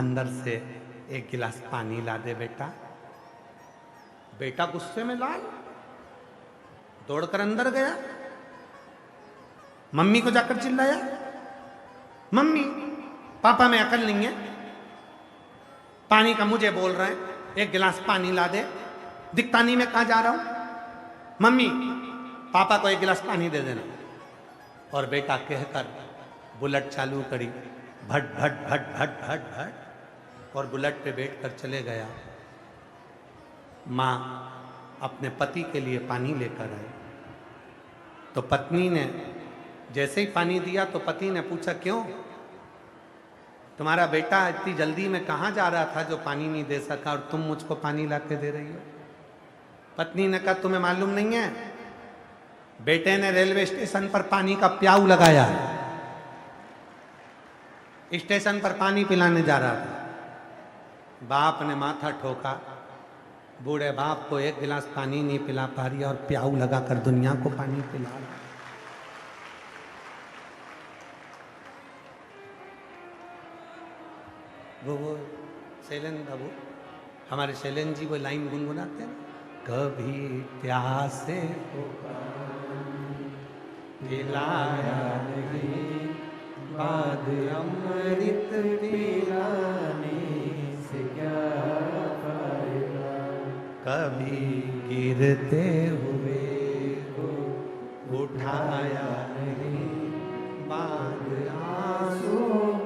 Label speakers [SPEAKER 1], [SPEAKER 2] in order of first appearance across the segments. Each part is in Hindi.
[SPEAKER 1] अंदर से एक गिलास पानी ला दे बेटा। बेटा गुस्से में लाल दौड़कर अंदर गया, मम्मी को जाकर चिल्लाया, मम्मी पापा में अकल नहीं है, पानी का मुझे बोल रहे हैं, एक गिलास पानी ला दे, दिखता नहीं मैं कहां जा रहा हूं, मम्मी पापा को एक गिलास पानी दे देना। और बेटा कहकर बुलेट चालू करी, भट भट भट भट भट भट, और बुलेट पे बैठकर चले गया। माँ अपने पति के लिए पानी लेकर आई, तो पत्नी ने जैसे ही पानी दिया तो पति ने पूछा, क्यों तुम्हारा बेटा इतनी जल्दी में कहाँ जा रहा था जो पानी नहीं दे सका और तुम मुझको पानी लाके दे रही हो। पत्नी ने कहा, तुम्हें मालूम नहीं है, बेटे ने रेलवे स्टेशन पर पानी का प्याऊ लगाया, स्टेशन पर पानी पिलाने जा रहा था। बाप ने माथा ठोका, बूढ़े बाप को एक गिलास पानी नहीं पिला पा रही और प्याऊ लगाकर दुनिया को पानी पिला रहा। वो शैलेन बाबू, हमारे शैलेन जी वो लाइन गुनगुनाते हैं, कभी प्यासे को पिलाया नहीं, बाद अमृत पिलाने से क्या फायदा, कभी गिरते हुए को उठाया नहीं, बाद आंसू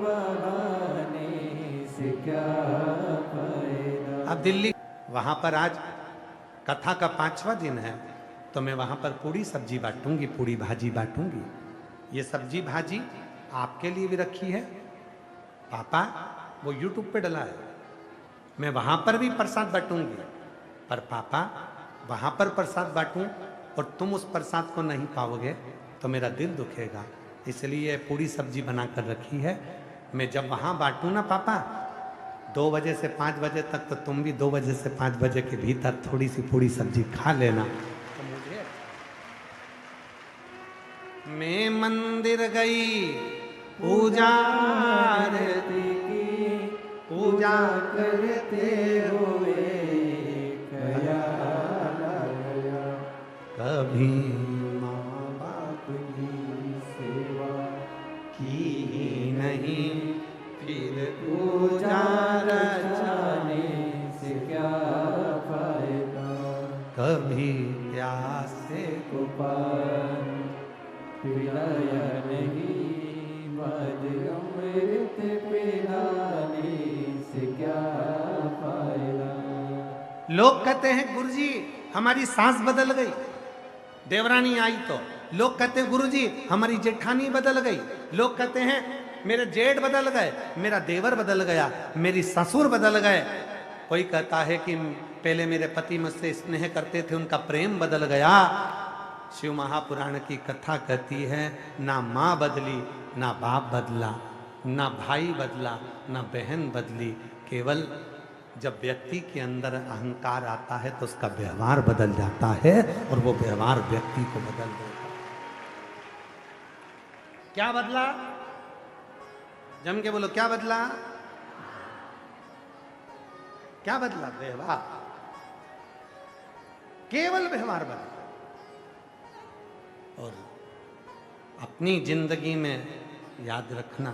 [SPEAKER 1] बहाने से क्या फायदा। अब दिल्ली, वहां पर आज कथा का 5वां दिन है, तो मैं वहां पर पूरी सब्जी बांटूंगी, पूरी भाजी बांटूंगी। ये सब्जी भाजी आपके लिए भी रखी है, पापा वो यूट्यूब पे डला है, मैं वहां पर भी प्रसाद बांटूंगी, पर पापा वहां पर प्रसाद बांटूं और तुम उस प्रसाद को नहीं पाओगे तो मेरा दिल दुखेगा, इसलिए पूरी सब्जी बनाकर रखी है। मैं जब वहां बांटूं ना पापा, 2 बजे से 5 बजे तक, तो तुम भी 2 बजे से 5 बजे के भीतर थोड़ी सी पूरी सब्जी खा लेना। तो मुझे, मैं मंदिर गई पूजा आरती की, पूजा करते हुए ख्याल आया, कभी माँ बाप की सेवा की ही नहीं, फिर पूजा रचाने से क्या फायदा, कभी प्यासे को पानी पिलाया नहीं, बाद अमृत पिलाने से क्या फायदा। लोग कहते हैं गुरुजी हमारी सास बदल गई, देवरानी आई तो, लोग कहते हैं गुरुजी हमारी जेठानी बदल गई, लोग कहते हैं मेरे जेठ बदल गए, मेरा देवर बदल गया, मेरी ससुर बदल गए, कोई कहता है कि पहले मेरे पति मुझसे स्नेह करते थे, उनका प्रेम बदल गया। शिव महापुराण की कथा कहती है, ना माँ बदली, ना बाप बदला, ना भाई बदला, ना बहन बदली, केवल जब व्यक्ति के अंदर अहंकार आता है तो उसका व्यवहार बदल जाता है और वो व्यवहार व्यक्ति को बदल देता है। क्या बदला? जम के बोलो, क्या बदला? क्या बदला? व्यवहार, केवल व्यवहार बदला। और अपनी जिंदगी में याद रखना,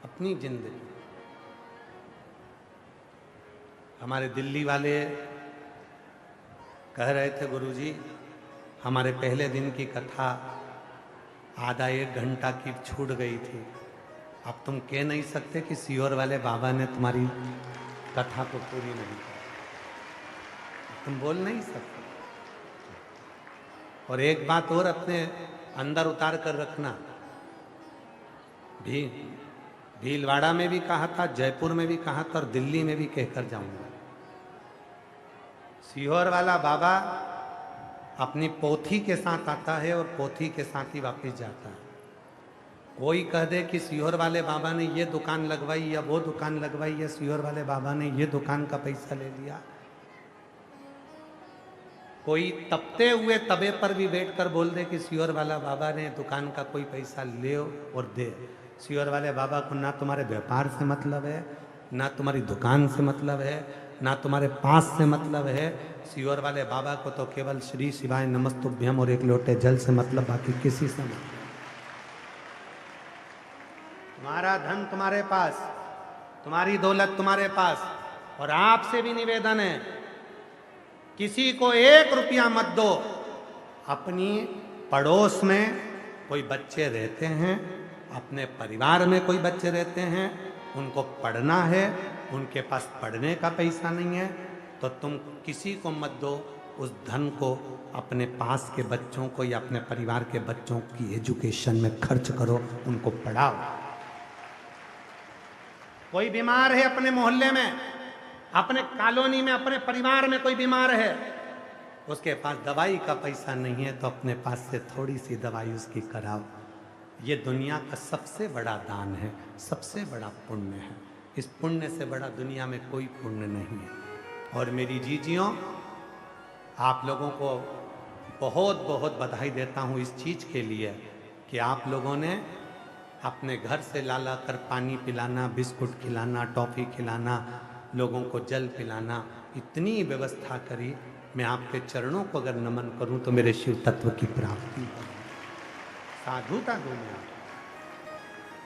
[SPEAKER 1] अपनी जिंदगी, हमारे दिल्ली वाले कह रहे थे गुरुजी हमारे पहले दिन की कथा आधा 1 घंटा की छूट गई थी, अब तुम कह नहीं सकते कि सीहोर वाले बाबा ने तुम्हारी कथा को पूरी नहीं की, तुम बोल नहीं सकते। और एक बात और अपने अंदर उतार कर रखना, भीलवाड़ा में भी कहा था, जयपुर में भी कहा था और दिल्ली में भी कहकर जाऊंगा, सीहोर वाला बाबा अपनी पोथी के साथ आता है और पोथी के साथ ही वापस जाता है। कोई कह दे कि सीहोर वाले बाबा ने ये दुकान लगवाई या वो दुकान लगवाई या सीहोर वाले बाबा ने ये दुकान का पैसा ले लिया, कोई तपते हुए तबे पर भी बैठकर बोल दे कि सीहोर वाला बाबा ने दुकान का कोई पैसा ले और दे, सीहोर वाले बाबा को ना तुम्हारे व्यापार से मतलब है, ना तुम्हारी दुकान से मतलब है, ना तुम्हारे पास से मतलब है। सीहोर वाले बाबा को तो केवल श्री शिवाय नमस्तुभ्यम और एक लोटे जल से मतलब, बाकी किसी से मतलब। तुम्हारा धन तुम्हारे पास, तुम्हारी दौलत तुम्हारे पास, और आपसे भी निवेदन है किसी को 1 रुपया मत दो। अपनी पड़ोस में कोई बच्चे रहते हैं, अपने परिवार में कोई बच्चे रहते हैं, उनको पढ़ना है, उनके पास पढ़ने का पैसा नहीं है, तो तुम किसी को मत दो। उस धन को अपने पास के बच्चों को या अपने परिवार के बच्चों की एजुकेशन में खर्च करो, उनको पढ़ाओ। कोई बीमार है अपने मोहल्ले में, अपने कॉलोनी में, अपने परिवार में कोई बीमार है, उसके पास दवाई का पैसा नहीं है, तो अपने पास से थोड़ी सी दवाई उसकी कराओ। ये दुनिया का सबसे बड़ा दान है, सबसे बड़ा पुण्य है। इस पुण्य से बड़ा दुनिया में कोई पुण्य नहीं है। और मेरी जीजियों, आप लोगों को बहुत बहुत बधाई देता हूँ इस चीज़ के लिए कि आप लोगों ने अपने घर से ला ला कर पानी पिलाना, बिस्कुट खिलाना, टॉफ़ी खिलाना, लोगों को जल पिलाना, इतनी व्यवस्था करी। मैं आपके चरणों को अगर नमन करूं तो मेरे शिव तत्व की प्राप्ति हो। साधुता दुनिया।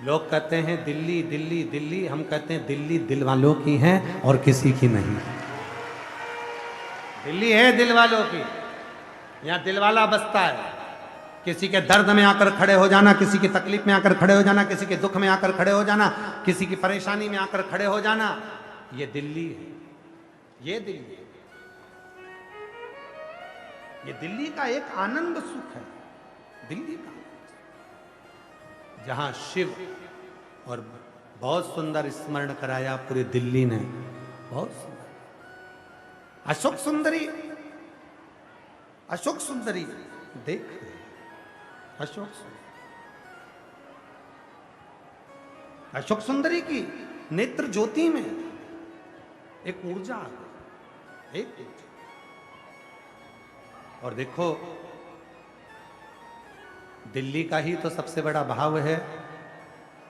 [SPEAKER 1] लोग कहते हैं दिल्ली दिल्ली दिल्ली, हम कहते हैं दिल्ली दिल वालों की है और किसी की नहीं। दिल्ली है दिल वालों की, यहाँ दिल वाला बसता है। किसी के दर्द में आकर खड़े हो जाना, किसी की तकलीफ में आकर खड़े हो जाना, किसी के दुख में आकर खड़े हो जाना, किसी की परेशानी में आकर खड़े हो जाना, ये दिल्ली है। ये दिल्ली, ये दिल्ली का एक आनंद सुख है। दिल्ली का जहां शिव, और बहुत सुंदर स्मरण कराया पूरी दिल्ली ने, बहुत सुंदर। अशोक सुंदरी, अशोक सुंदरी देख, अशोक सुंदरी, अशोक सुंदरी की नेत्र ज्योति में एक ऊर्जा आ गई, एक ऊर्जा। और देखो, दिल्ली का ही तो सबसे बड़ा भाव है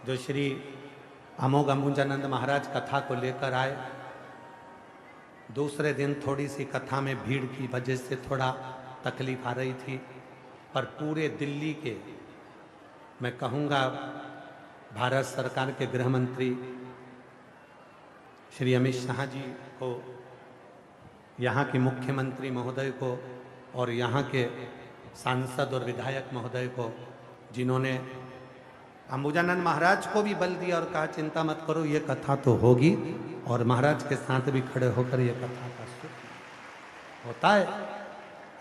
[SPEAKER 1] जो श्री अमोघ अंबुजानंद महाराज कथा को लेकर आए। दूसरे दिन थोड़ी सी कथा में भीड़ की वजह से थोड़ा तकलीफ आ रही थी, पर पूरे दिल्ली के, मैं कहूँगा भारत सरकार के गृह मंत्री श्री अमित शाह जी को, यहाँ के मुख्यमंत्री महोदय को, और यहाँ के सांसद और विधायक महोदय को, जिन्होंने अंबुजानंद महाराज को भी बल दिया और कहा चिंता मत करो, ये कथा तो होगी, और महाराज के साथ भी खड़े होकर ये कथा का सुख होता है।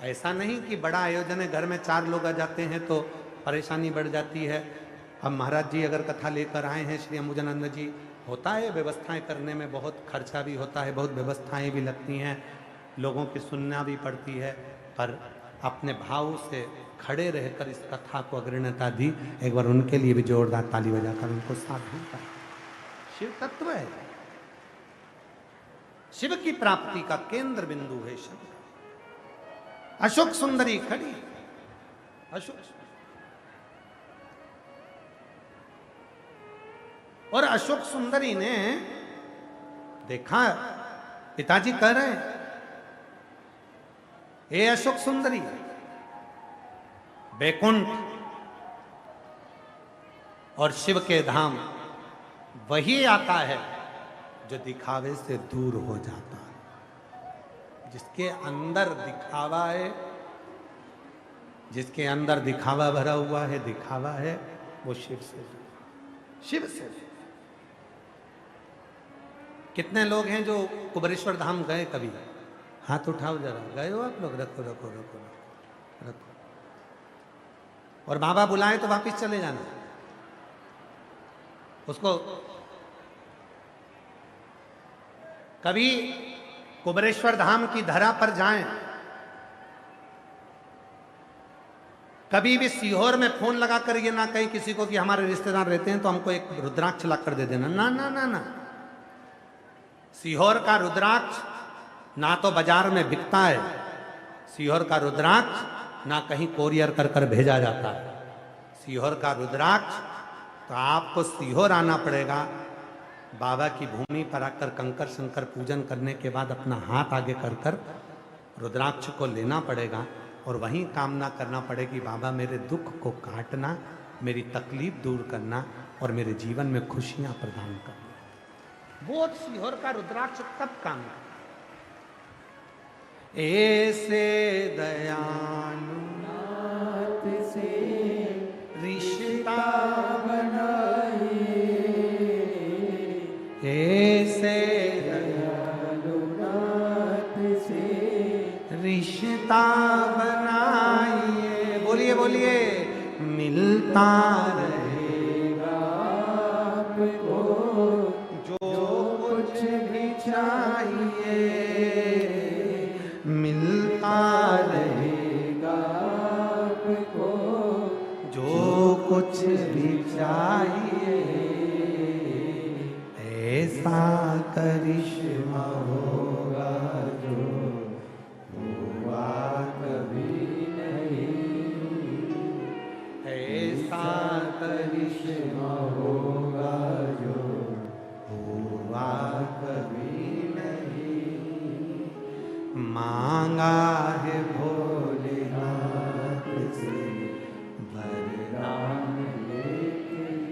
[SPEAKER 1] ऐसा नहीं कि बड़ा आयोजन है, घर में 4 लोग आ जाते हैं तो परेशानी बढ़ जाती है। अब महाराज जी अगर कथा लेकर आए हैं श्री अंबुजानंद जी, होता है व्यवस्थाएं करने में बहुत खर्चा भी होता है, बहुत व्यवस्थाएं भी लगती हैं, लोगों की सुनना भी पड़ती है, पर अपने भाव से खड़े रहकर इस कथा को अग्रणता दी। एक बार उनके लिए भी जोरदार ताली बजाकर उनको साधु का। शिव तत्व है, शिव की प्राप्ति का केंद्र बिंदु है शिव। अशोक सुंदरी खड़ी, अशोक, और अशोक सुंदरी ने देखा, पिताजी कह रहे हैं हे अशोक सुंदरी, बैकुंठ और शिव के धाम वही आता है जो दिखावे से दूर हो जाता है। जिसके अंदर दिखावा है, जिसके अंदर दिखावा भरा हुआ है, दिखावा है, वो शिव से, शिव से। कितने लोग हैं जो कुबेरेश्वर धाम गए कभी? हाथ उठाओ जरा, गए हो आप लोग? रखो रखो रखो रखो। और बाबा बुलाए तो वापिस चले जाना। उसको कभी कुबेरेश्वर धाम की धरा पर जाएं, कभी भी सीहोर में फोन लगाकर ये ना कहीं किसी को कि हमारे रिश्तेदार रहते हैं तो हमको एक रुद्राक्ष ला कर दे देना, ना ना ना ना। सीहोर का रुद्राक्ष ना तो बाजार में बिकता है, सीहोर का रुद्राक्ष ना कहीं कोरियर कर कर भेजा जाता है। सीहोर का रुद्राक्ष तो आपको सीहोर आना पड़ेगा, बाबा की भूमि पर आकर कंकर शंकर पूजन करने के बाद अपना हाथ आगे कर कर रुद्राक्ष को लेना पड़ेगा और वहीं कामना करना पड़ेगी, बाबा मेरे दुख को काटना, मेरी तकलीफ दूर करना और मेरे जीवन में खुशियां प्रदान करना। वो सीहोर का रुद्राक्ष तब काम करता। ऐसे दयालु नाथ से रिश्ता बनाइए, ऐसे दयालु नाथ से रिश्ता बनाइए। बोलिए बोलिए। मिलता रहेगा आपको जो कुछ भी चाहिए, मिलता रहेगा आपको जो कुछ भी चाहिए। ऐसा करिश्मा होगा जो हुआ कभी नहीं, ऐसा करिश्मा होगा जो हुआ कभी नहीं। मांगा है भोलेनाथ से वरदान लेके,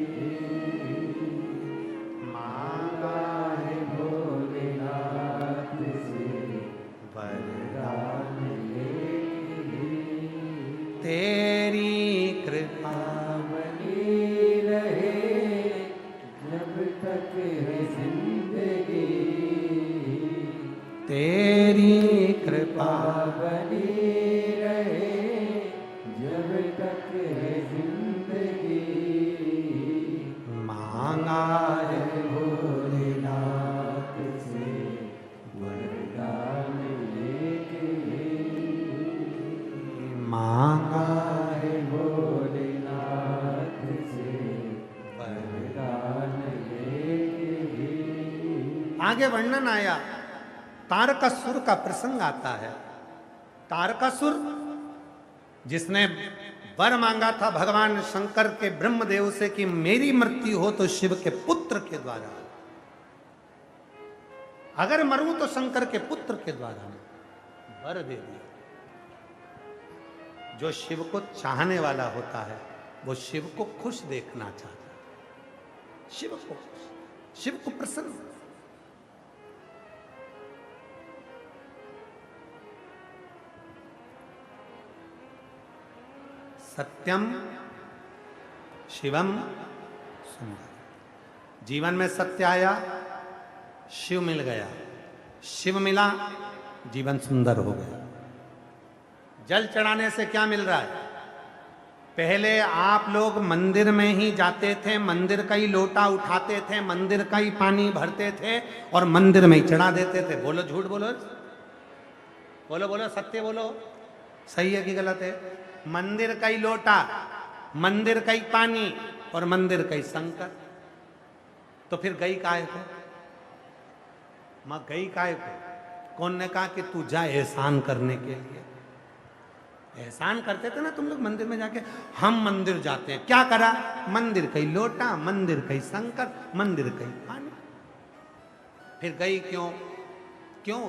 [SPEAKER 1] मांगा है भोलेनाथ से वरदान लेके, तेरी कृपा बनी रहे जब तक है जिंदगी, तेरी कृपा बनी रहे जब तक है जिंदगी। मांगा है भोलेनाथ से वरदान लेके, मांगा है भोलेनाथ से वरदान लेके। आगे वर्णन आया, तारकासुर का प्रसंग आता है। तारकासुर जिसने वर मांगा था भगवान शंकर के ब्रह्मदेव से कि मेरी मृत्यु हो तो शिव के पुत्र के द्वारा, अगर मरूं तो शंकर के पुत्र के द्वारा, वर दे दिया। जो शिव को चाहने वाला होता है वो शिव को खुश देखना चाहता है, शिव को, शिव को प्रसन्न। सत्यम शिवम सुंदर। जीवन में सत्य आया, शिव मिल गया, शिव मिला, जीवन सुंदर हो गया। जल चढ़ाने से क्या मिल रहा है? पहले आप लोग मंदिर में ही जाते थे, मंदिर का ही लोटा उठाते थे, मंदिर का ही पानी भरते थे और मंदिर में ही चढ़ा देते थे। बोलो झूठ बोलो, बोलो बोलो सत्य बोलो, सही है कि गलत है? मंदिर का ही लोटा, मंदिर का ही पानी और मंदिर का ही शंकर। तो फिर गई काहे को? मां गई काहे को? कौन ने कहा कि तू जा एहसान करने के लिए? एहसान करते थे ना तुम लोग मंदिर में जाके। हम मंदिर जाते हैं, क्या करा? मंदिर का ही लोटा, मंदिर का ही शंकर, मंदिर का ही पानी। फिर गई क्यों? क्यों?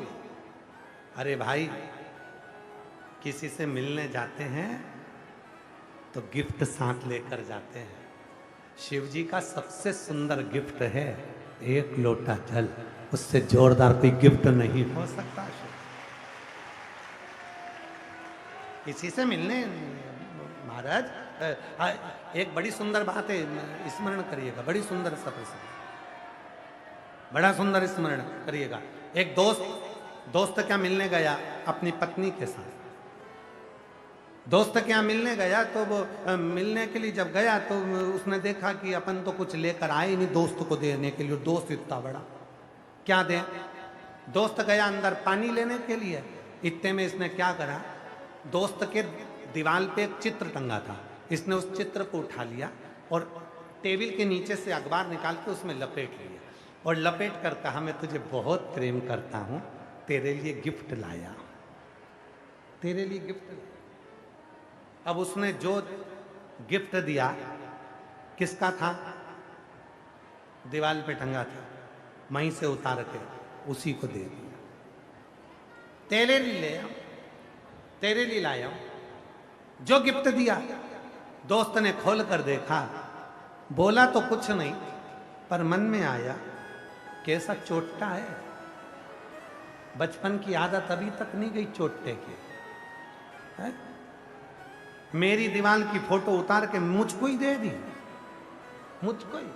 [SPEAKER 1] अरे भाई, किसी से मिलने जाते हैं तो गिफ्ट साथ लेकर जाते हैं। शिव जी का सबसे सुंदर गिफ्ट है एक लोटा जल, उससे जोरदार कोई गिफ्ट नहीं हो सकता। किसी से मिलने, महाराज एक बड़ी सुंदर बात है, स्मरण करिएगा, बड़ी सुंदर सा प्रसंग, बड़ा सुंदर स्मरण करिएगा। एक दोस्त क्या मिलने गया अपनी पत्नी के साथ। दोस्त क्या मिलने गया तो वो मिलने के लिए जब गया तो उसने देखा कि अपन तो कुछ लेकर आए नहीं दोस्त को देने के लिए, दोस्त इतना बड़ा, क्या दे? दोस्त गया अंदर पानी लेने के लिए। इतने में इसने क्या करा, दोस्त के दीवार पे एक चित्र टंगा था, इसने उस चित्र को उठा लिया और टेबल के नीचे से अखबार निकाल के उसमें लपेट लिया और लपेट कर कहा मैं तुझे बहुत प्रेम करता हूँ, तेरे लिए गिफ्ट लाया, तेरे लिए गिफ्ट लाया। अब उसने जो गिफ्ट दिया किसका था? दीवार पे टंगा था, वहीं से उतार के उसी को दे दिया। तेरे लिए ले आओ, तेरे लिए लाया हूं। जो गिफ्ट दिया दोस्त ने खोल कर देखा, बोला तो कुछ नहीं, पर मन में आया कैसा चोटा है। बचपन की आदत अभी तक नहीं गई चोटने की है? मेरी दीवार की फोटो उतार के मुझको ही दे दी, मुझको ही।